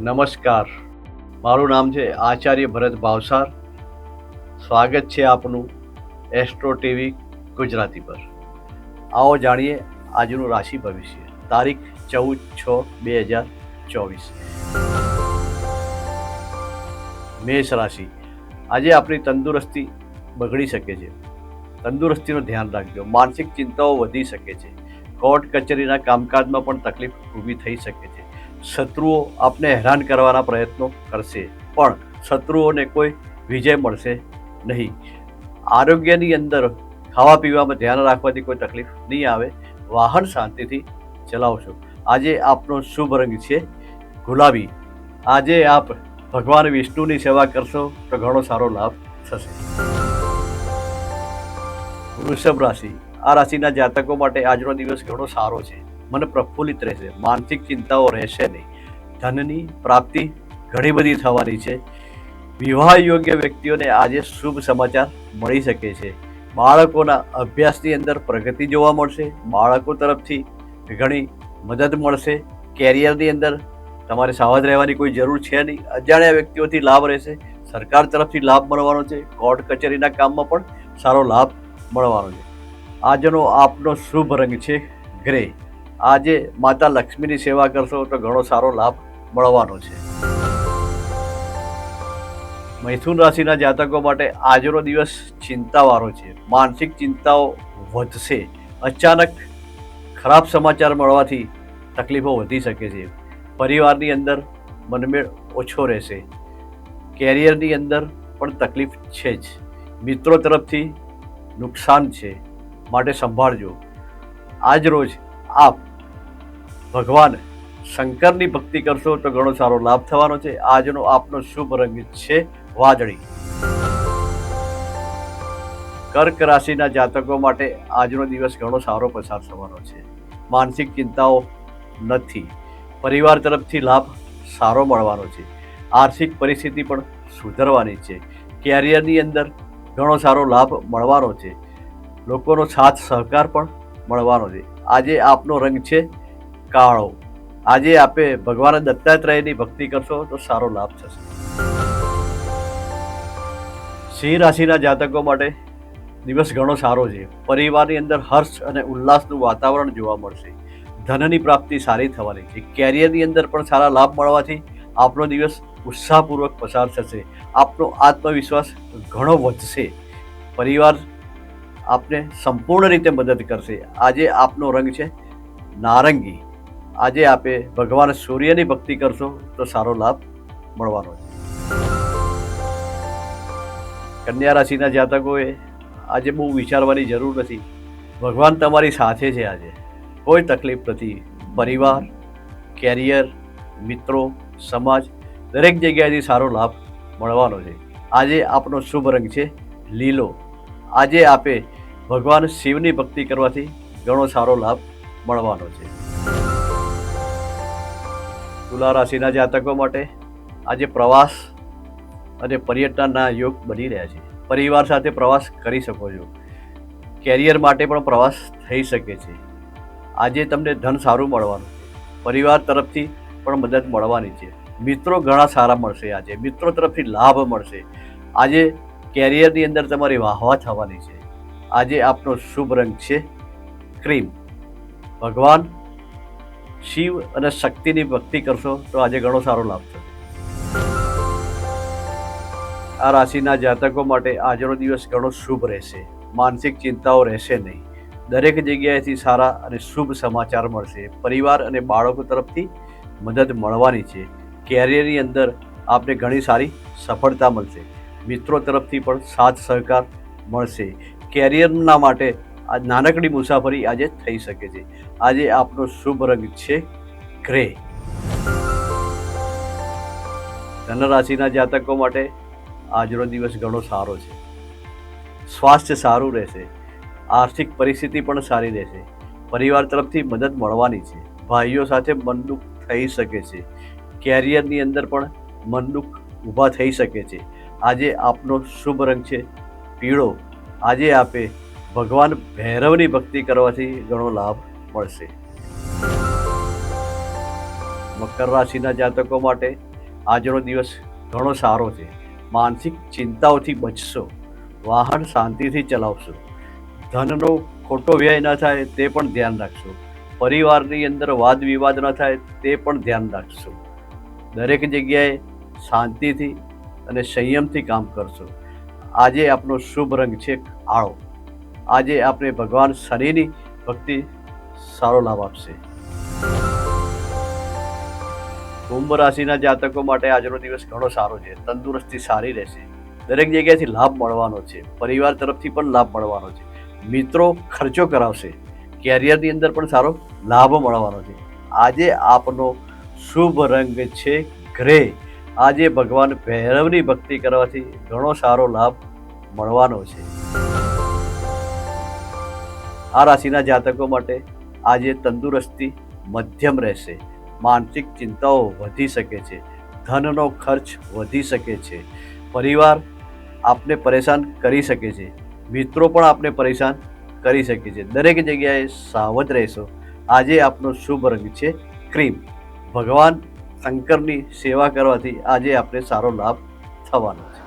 નમસ્કાર. મારું નામ છે આચાર્ય ભરત ભાવસાર. સ્વાગત છે આપનું એસ્ટ્રો ટીવી ગુજરાતી પર. આવો જાણીએ આજનું રાશિ ભવિષ્ય. તારીખ 14/6/2024. મેષ રાશિ. આજે આપણી તંદુરસ્તી બગડી શકે છે. તંદુરસ્તીનું ધ્યાન રાખજો. માનસિક ચિંતાઓ વધી શકે છે. કોર્ટ કચેરીના કામકાજમાં પણ તકલીફ ઊભી થઈ શકે છે. શત્રુઓ આપને હેરાન કરવાના પ્રયત્નો કરશે, પણ શત્રુઓને કોઈ વિજય મળશે નહીં. આરોગ્યની અંદર ખાવા પીવામાં ધ્યાન રાખવાથી કોઈ તકલીફ નહીં આવે. વાહન શાંતિથી ચલાવશો. આજે આપનો શુભ રંગ છે ગુલાબી. આજે આપ ભગવાન વિષ્ણુની સેવા કરશો તો ઘણો સારો લાભ થશે. વૃષભ રાશિ. આ રાશિના જાતકો માટે આજનો દિવસ ઘણો સારો છે. મન પ્રફુલ્લિત રહેશે. માનસિક ચિંતાઓ રહેશે નહીં. ધનની પ્રાપ્તિ ઘણી બધી થવાની છે. વિવાહ યોગ્ય વ્યક્તિઓને આજે શુભ સમાચાર મળી શકે છે. બાળકોના અભ્યાસની અંદર પ્રગતિ જોવા મળશે. બાળકો તરફથી ઘણી મદદ મળશે. કેરિયરની અંદર તમારે સાવધ રહેવાની કોઈ જરૂર છે નહીં. અજાણ્યા વ્યક્તિઓથી લાભ રહેશે. સરકાર તરફથી લાભ મળવાનો છે. કોર્ટ કચેરીના કામમાં પણ સારો લાભ મળવાનો છે. આજનો આપનો શુભ રંગ છે ગ્રે. આજે માતા લક્ષ્મીની સેવા કરશો તો ઘણો સારો લાભ મળવાનો છે. મૈથુન રાશિના જાતકો માટે આજનો દિવસ ચિંતાવાળો છે. માનસિક ચિંતાઓ વધશે. અચાનક ખરાબ સમાચાર મળવાથી તકલીફો વધી શકે છે. પરિવારની અંદર મનમેળ ઓછો રહેશે. કેરિયરની અંદર પણ તકલીફ છે જ. મિત્રો તરફથી નુકસાન છે, માટે સંભાળજો. આજ રોજ આપ ભગવાન શંકરની ભક્તિ કરશો તો ઘણો સારો લાભ થવાનો છે. આજનો આપનો શુભ રંગ છે વાદળી. કર્ક રાશિના જાતકો માટે આજનો દિવસ ઘણો સારો પસાર થવાનો છે. માનસિક ચિંતાઓ નથી. પરિવાર તરફથી લાભ સારો મળવાનો છે. આર્થિક પરિસ્થિતિ પણ સુધરવાની છે. કેરિયરની અંદર ઘણો સારો લાભ મળવાનો છે. લોકોનો સાથ સહકાર પણ મળવાનો છે. આજે આપનો રંગ છે કાળો. આજે આપે ભગવાન દત્તાત્રેયની ભક્તિ કરશો તો સારો લાભ થશે. સિંહ રાશિના જાતકો માટે દિવસ ઘણો સારો છે. પરિવારની અંદર હર્ષ અને ઉલ્લાસનું વાતાવરણ જોવા મળશે. ધનની પ્રાપ્તિ સારી થવાની છે. કેરિયરની અંદર પણ સારા લાભ મળવાથી આપનો દિવસ ઉત્સાહપૂર્વક પસાર થશે. આપનો આત્મવિશ્વાસ ઘણો વધશે. પરિવાર આપને સંપૂર્ણ રીતે મદદ કરશે. આજે આપનો રંગ છે નારંગી. આજે આપે ભગવાન સૂર્યની ભક્તિ કરશો તો સારો લાભ મળવાનો છે. કન્યા રાશિના જાતકોએ આજે બહુ વિચારવાની જરૂર નથી. ભગવાન તમારી સાથે છે. આજે કોઈ તકલીફ નથી. પરિવાર, કેરિયર, મિત્રો, સમાજ દરેક જગ્યાએથી સારો લાભ મળવાનો છે. આજે આપનો શુભ રંગ છે લીલો. આજે આપે ભગવાન શિવની ભક્તિ કરવાથી ઘણો સારો લાભ મળવાનો છે. તુલા રાશિના જાતકો માટે આજે પ્રવાસ અને પર્યટનના યોગ બની રહ્યા છે. પરિવાર સાથે પ્રવાસ કરી શકો છો. કેરિયર માટે પણ પ્રવાસ થઈ શકે છે. આજે તમને ધન સારું મળવાનું છે. પરિવાર તરફથી પણ મદદ મળવાની છે. મિત્રો ઘણા સારા મળશે. આજે મિત્રો તરફથી લાભ મળશે. આજે કેરિયરની અંદર તમારી વાહવા થવાની છે. આજે આપનો શુભ રંગ છે ક્રીમ. ભગવાન શિવ અને શક્તિની ભક્તિ કરશો તો આજે ઘણો સારો લાભ થશે. આ રાશિના જાતકો માટે આજનો દિવસ ઘણો શુભ રહેશે. માનસિક ચિંતાઓ રહેશે નહીં. દરેક જગ્યાએથી સારા અને શુભ સમાચાર મળશે. પરિવાર અને બાળકો તરફથી મદદ મળવાની છે. કેરિયરની અંદર આપને ઘણી સારી સફળતા મળશે. મિત્રો તરફથી પણ સાથ સહકાર મળશે. કેરિયરના માટે આ નાનકડી મુસાફરી આજે થઈ શકે છે. આજે આપનો શુભ રંગ છે ગ્રે. ધન રાશિના જાતકો માટે આજનો દિવસ ઘણો સારો છે. સ્વાસ્થ્ય સારું રહેશે. આર્થિક પરિસ્થિતિ પણ સારી રહેશે. પરિવાર તરફથી મદદ મળવાની છે. ભાઈઓ સાથે મનદુખ થઈ શકે છે. કેરિયરની અંદર પણ મનદુખ ઊભા થઈ શકે છે. આજે આપનો શુભ રંગ છે પીળો. આજે આપે ભગવાન ભૈરવની ભક્તિ કરવાથી ઘણો લાભ મળશે. મકર રાશિના જાતકો માટે આજનો દિવસ ઘણો સારો છે. માનસિક ચિંતાઓથી બચશો. વાહન શાંતિથી ચલાવશો. ધનનો ખોટો વ્યય ન થાય તે પણ ધ્યાન રાખશો. પરિવારની અંદર વાદ વિવાદ ન થાય તે પણ ધ્યાન રાખશો. દરેક જગ્યાએ શાંતિથી અને સંયમથી કામ કરશો. આજે આપનો શુભ રંગ છે આળો. આજે આપણે ભગવાન શનિની ભક્તિ સારો લાભ આપશે. કુંભ રાશિના જાતકો માટે આજનો દિવસ ઘણો સારો છે. તંદુરસ્તી સારી રહેશે. દરેક જગ્યાએથી લાભ મળવાનો છે. પરિવાર તરફથી પણ લાભ મળવાનો છે. મિત્રો ખર્ચો કરાવશે. કેરિયરની અંદર પણ સારો લાભ મળવાનો છે. આજે આપનો શુભ રંગ છે ગ્રે. આજે ભગવાન ભૈરવની ભક્તિ કરવાથી ઘણો સારો લાભ મળવાનો છે. આ રાશિના જાતકો માટે આજે તંદુરસ્તી મધ્યમ રહેશે. માનસિક ચિંતાઓ વધી શકે છે. ધનનો ખર્ચ વધી શકે છે. પરિવાર આપને પરેશાન કરી શકે છે. મિત્રો પણ આપને પરેશાન કરી શકે છે. દરેક જગ્યાએ સાવધ રહેશો. આજે આપનો શુભ રંગ છે ક્રીમ. ભગવાન શંકરની સેવા કરવાથી આજે આપને સારો લાભ થવાનો છે.